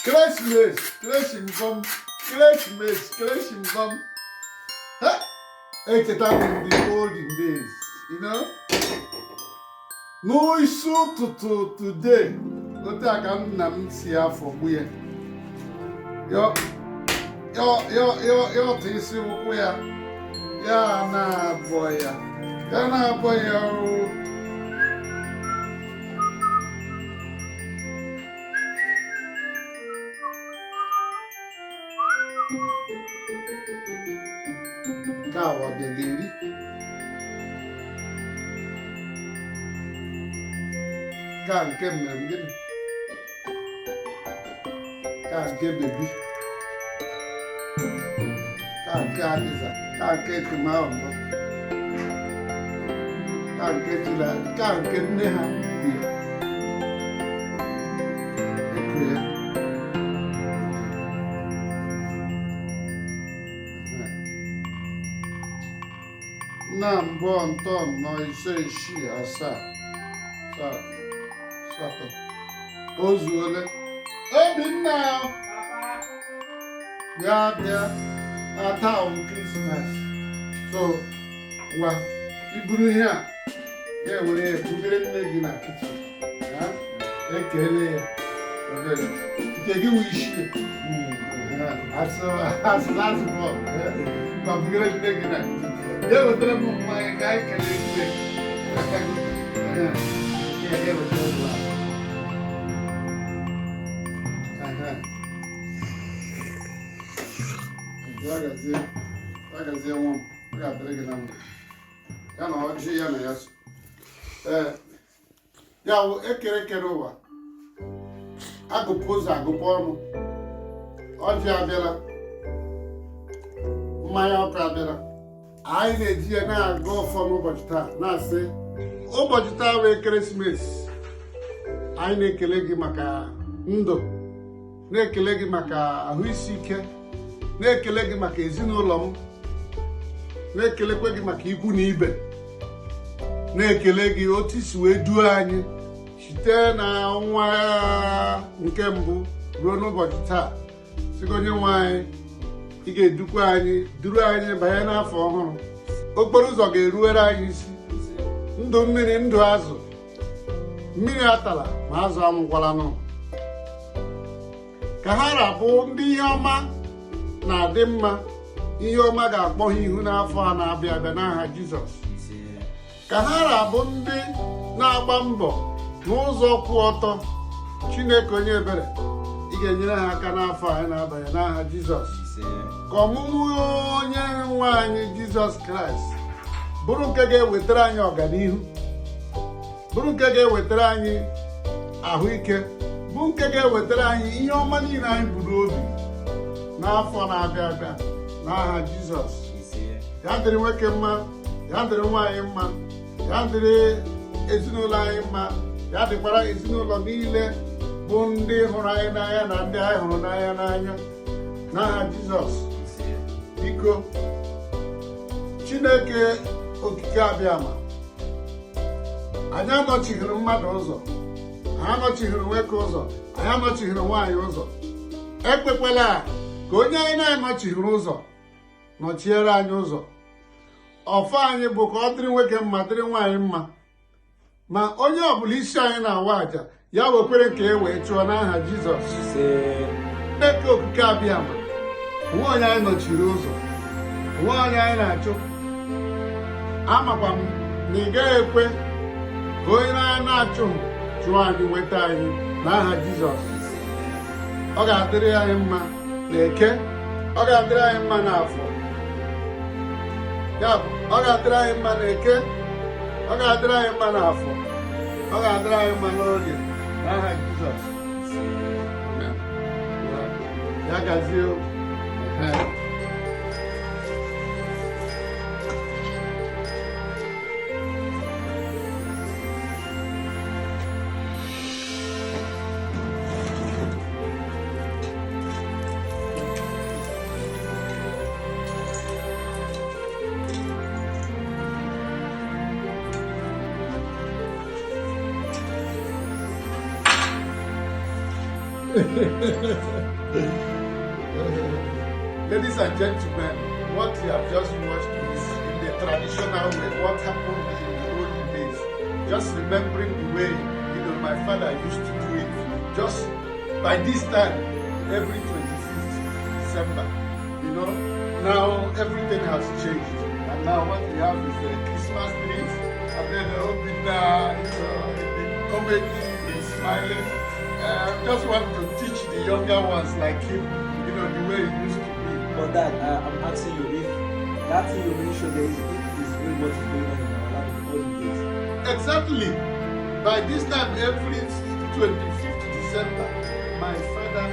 Kresimesi. Huh? It's a time in the olden days, you know? No issue to today. What I can see for where. Yo, this is where. Yeah, nah, boy. Yeah, nah, boy. Kawa Deliri. Can't get them. Can't get baby. Can't get this. Can't get him out. Can't get to that. Can't get near. Nambo Anton no ise ishi asa. Sato. Ozuole. Obinna. Bịa ata on Christmas. So, wa iburu ihe a ga-ewere ebugere nne gị na kitchen. Ya ekele ya. Nke gị wụ isi. Asị bọ. Ma bugere nne gị na kitchen. Ya wetere m mmanya ka anyị kelee nne. Ya wetere m Agazie nwa m, ọ ga-adịrị gị na mma. Ya na ọjị ya na ya so. Ya bụ ekere ụwa. Agụpụ ụzọ agụpụ ọnụ. Ọjị abịala. Mmanya ọkụ abịala. Anyị na-eji ya na-agụ ọfọ n'ụbọchị taa na-asị ụbọchị taa bụ ekeresimesi. Anyị na-ekele gị maka ndụ. Na-ekele gị maka ahụ isi ike. Na-ekele gị maka ezinụlọ m. Na-ekelekwe gị maka ikwu na ibe. Na-ekele gị otu isi wee duo anyị site na ọnwa nke mbụ ruo n'ụbọchị taa. Sị onye nwe anyị ị ga-edukwa anyị duru anyị banye n'afọ ọhụrụ. Okporo ụzọ ga-eruwere anyị isi. Ndụ mmiri ndụ azụ. Mmiri atala ma azụ anwụkwala nụ. Ka ha rabụ ndị ihe ọma na-adị mma, ihe ọma ga-akpọ ha ihu n'afọ a na-abịa abịa n'aha Jizọs. Ka ha rabụ ndị na-agba mbọ n'ụzọ kwụ ọtọ. Chineke onye ebere ị ga-enyere ha aka n'afọ a na-abanye n'aha Jizọs. Ka ọmụmụ onye nwe anyị Jizọs Kraịst bụrụ nke ga-ewetara anyị ọganihu, bụrụ nke ga-ewetara anyị ahụike, bụ nke ga-ewetara anyị ihe ọma niile anyị bụ n'obi n'afọ na-abịa abịa n'aha Jizọs. Ya dịrị nwoke mma, ya dịrị nwaanyị mma, ya dịrị ezinụlọ anyị mma, ya dịkwara ezinụlọ niile bụ ndị hụrụ anyị n'anya na ndị anyị hụrụ n'anya n'aha Jizọs. Biko Chineke okike abịama, anyị anọchighịrị mmadụ ụzọ, anyị anọchighịrị nwoke ụzọ, anyị anọchighịrị nwaanyị ụzọ. Ekpekwala ka onye anyị na-anọchighịrị ụzọ nọchiere anyị ụzọ. Ọfọ anyị bụ ka ọ dịrị nwoke mma dịrị nwaanyị mma, ma onye ọbụla isi anyị na-awa àjà ya wekwere ka e wee chụọ n'aha Jizọs. Chineke okike abịama, onwe onye anyị nọchiri ụzọ, onwe onye anyị na-achụ. Amakwa m na ị gaghị ekwe ka onye na-achụ chụọ anyị nweta anyị n'aha Jizọs. Ọ ga-adịrị anyị mma n'Eke, ọ ga-adịrị anyị mma n'Afọ. Ya bụ, ọ ga-adịrị anyị mma n'Eke, ọ ga-adịrị anyị mma n'Afọ, ọ ga-adịrị anyị mma n'Orie n'aha Jizọs. Ya gazie. Ladies and gentlemen, what you have just watched is in the traditional way what happened in the olden days. Just remembering the way my father used to do it. Just by this time, every 25th December, now everything has changed. And now what we have is the Christmas trees, and then the open the comedy, the smiling. Just want to teach the younger ones like him, the way it used to be. But Dad, I'm asking you if that thing you mentioned there is really what is going on in our life in all the days. Exactly. By this time, every 25th December, my father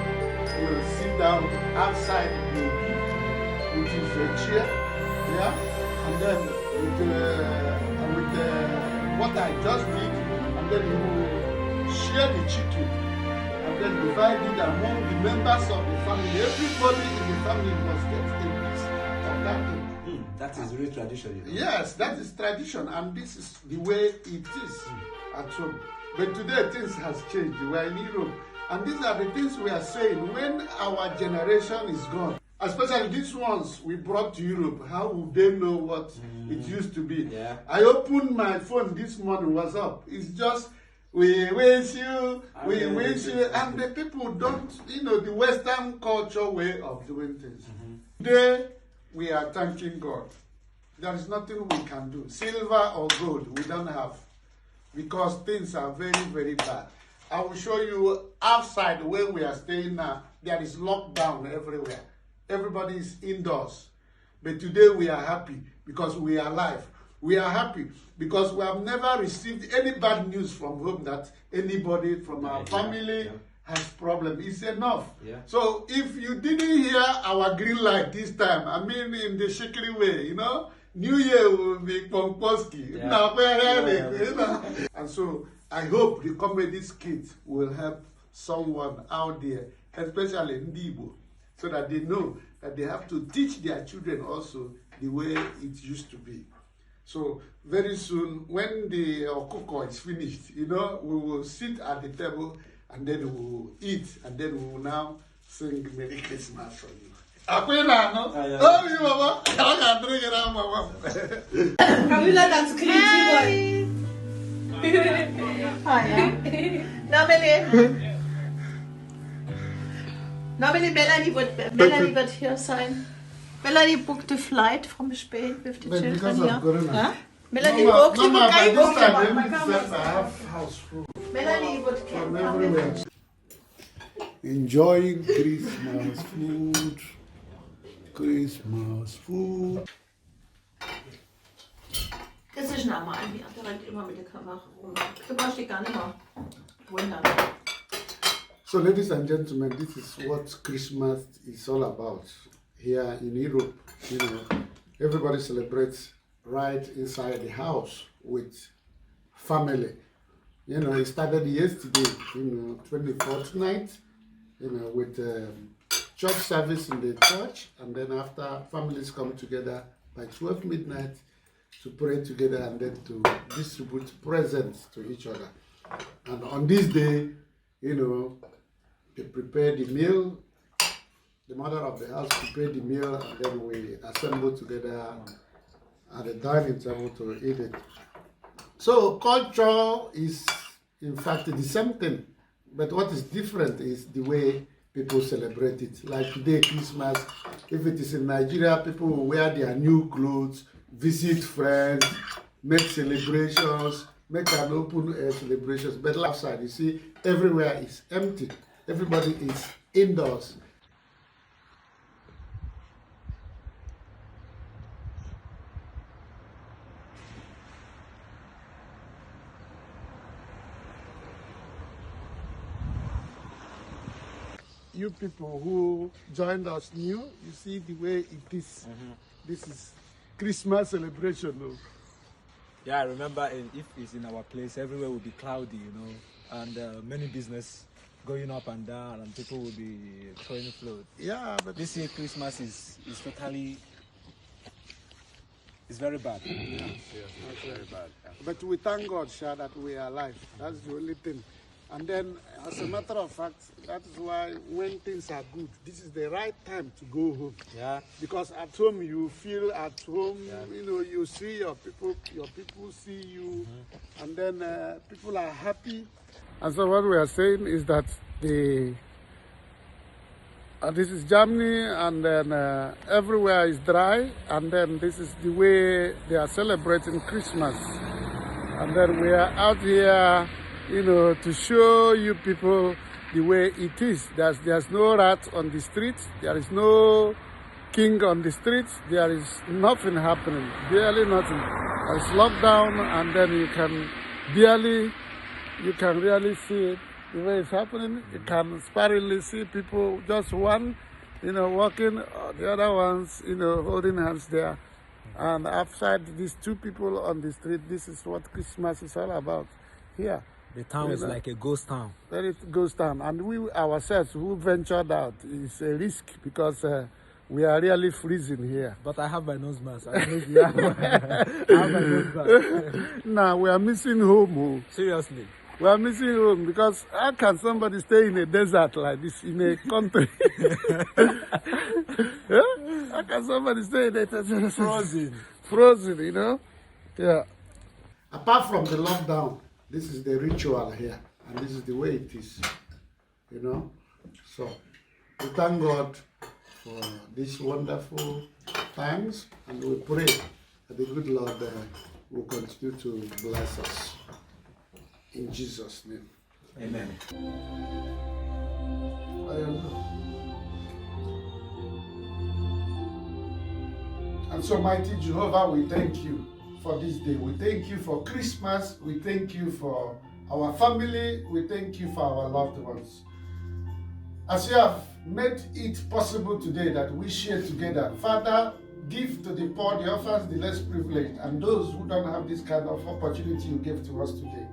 will sit down outside the Obi, which is a chair, and then with what I just did, and then he will share the chicken, and then divide it among the members of the family. Everybody in the family must get a piece of that thing. That is real tradition. Yes, that is tradition, and this is the way it is at home. But today things has changed. We are in Europe, and these are the things we are saying when our generation is gone. Especially these ones we brought to Europe. How would they know what it used to be? Yeah. I opened my phone this morning. What's up? It's just we wish you, we wish you, and the people don't, the Western culture way of doing things. Today we are thanking God. There is nothing we can do. Silver or gold we don't have, because things are very, very bad. I will show you outside where we are staying now. There is lockdown everywhere. Everybody is indoors. But today we are happy because we are alive. We are happy because we have never received any bad news from home that anybody from our family has problem. It's enough. Yeah. So if you didn't hear our green light this time, I mean in the shikiri way, New Year will be pomposki. And so I hope the comedy skit will help someone out there, especially in Igbo, so that they know that they have to teach their children also the way it used to be. So very soon, when the okoko is finished, we will sit at the table and then we will eat, and then we will now sing Merry Christmas for you. Akwena, no? Oh, you mama. I can drink it out, mama. Can you let that clean Hi. Normally Melanie wird hier sein. Melanie booked a flight from Spain with the children here. Huh? Melanie booked I have house food. Melanie would From everywhere. Enjoying Christmas food. Christmas food. Das ist normal hier, direkt immer mit der Kamera rum. Du brauchst dich gar nicht mehr wundern. So, ladies and gentlemen, this is what Christmas is all about. Here in Europe, everybody celebrates right inside the house with family. It started yesterday, 24th night, with church service in the church, and then after, families come together by 12 midnight to pray together and then to distribute presents to each other. And on this day, they prepare the meal. The mother of the house prepared the meal, and then we assemble together at the dining table to eat it. So culture is, in fact, the same thing, but what is different is the way people celebrate it. Like today, Christmas, if it is in Nigeria, people will wear their new clothes, visit friends, make celebrations, make an open air celebrations. But outside, you see, everywhere is empty. Everybody is indoors. You people who joined us new, you see the way it is. This is Christmas celebration. Yeah, I remember if it's in our place, everywhere will be cloudy, and many business going up and down, and people will be throwing float. Yeah, but This year Christmas is totally, it's very bad. Yes, very bad. But we thank God, Sha, that we are alive. That's the only thing. And then, as a matter of fact, that's why when things are good, this is the right time to go home. Yeah. Because at home you feel at home, you see your people see you, and then people are happy. And so what we are saying is that this is Germany, and then everywhere is dry, and then this is the way they are celebrating Christmas. And then we are out here, to show you people the way it is. There's no rat on the streets. There is no king on the streets. There is nothing happening, barely nothing. There's lockdown, and then you can really see it the way it's happening. You can sparingly see people, just one, walking, the other ones, holding hands there. And outside these two people on the street, this is what Christmas is all about here. The town is like a ghost town. Very ghost town. And we ourselves who ventured out, is a risk because we are really freezing here. But I have my nose mask. I don't know if you have I have my nose mask. Now we are missing home. Seriously. We are missing home because how can somebody stay in a desert like this in a country? How can somebody stay in a desert? Frozen, Yeah. Apart from the lockdown, this is the ritual here, and this is the way it is, So we thank God for these wonderful times, and we pray that the good Lord will continue to bless us. In Jesus' name. Amen. And so, mighty Jehovah, we thank you for this day. We thank you for Christmas. We thank you for our family. We thank you for our loved ones. As you have made it possible today that we share together, Father, give to the poor, the orphans, the less privileged, and those who don't have this kind of opportunity you gave to us today.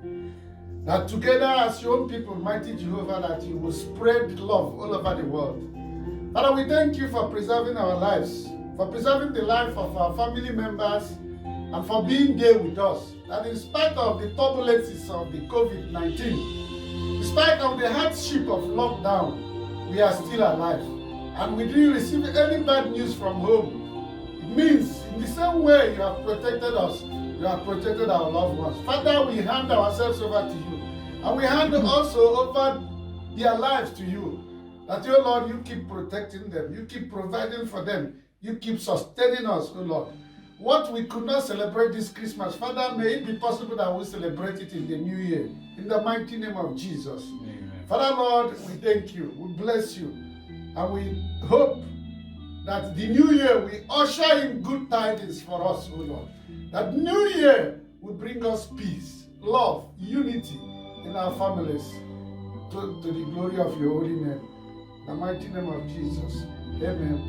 That together as your own people, mighty Jehovah, that you will spread love all over the world. Father, we thank you for preserving our lives, for preserving the life of our family members, and for being there with us. That in spite of the turbulences of the COVID-19, in spite of the hardship of lockdown, we are still alive. And we didn't receive any bad news from home. It means in the same way you have protected us, you have protected our loved ones. Father, we hand ourselves over to you. And we hand also over their lives to you. That, oh Lord, you keep protecting them. You keep providing for them. You keep sustaining us, oh Lord. What we could not celebrate this Christmas, Father, may it be possible that we celebrate it in the new year. In the mighty name of Jesus. Amen. Father, Lord, we thank you. We bless you. And we hope that the new year will usher in good tidings for us, oh Lord. That new year will bring us peace, love, unity in our families to the glory of your holy name. In the mighty name of Jesus. Amen.